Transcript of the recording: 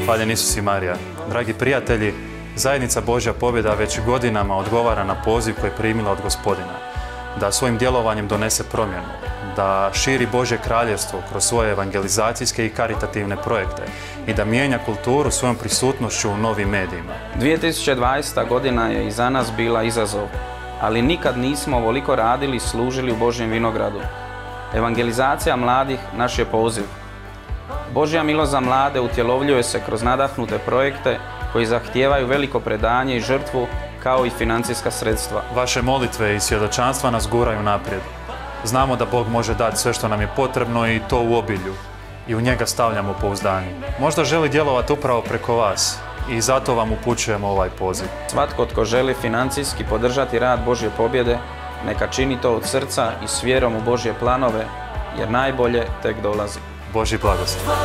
Hvaljen Isus i Marija. Dragi prijatelji, zajednica Božja pobjeda već godinama odgovara na poziv koji je primila od Gospodina, da svojim djelovanjem donese promjenu, da širi Božje kraljevstvo kroz svoje evangelizacijske i karitativne projekte i da mijenja kulturu svojom prisutnošću u novim medijima. 2020. godina je i za nas bila izazov, ali nikad nismo ovoliko radili i služili u Božjem vinogradu. Evangelizacija mladih naš je poziv. Božja milost za mlade utjelovljuje se kroz nadahnute projekte koji zahtijevaju veliko predanje i žrtvu, kao i financijska sredstva. Vaše molitve i svjedočanstva nas guraju naprijed. Znamo da Bog može dati sve što nam je potrebno i to u obilju. I u njega stavljamo pouzdanje. Možda želi djelovati upravo preko vas i zato vam upućujemo ovaj poziv. Svatko tko želi financijski podržati rad Božje pobjede, neka čini to od srca i s vjerom u Božje planove, jer najbolje tek dolazi. Božji blagoslov.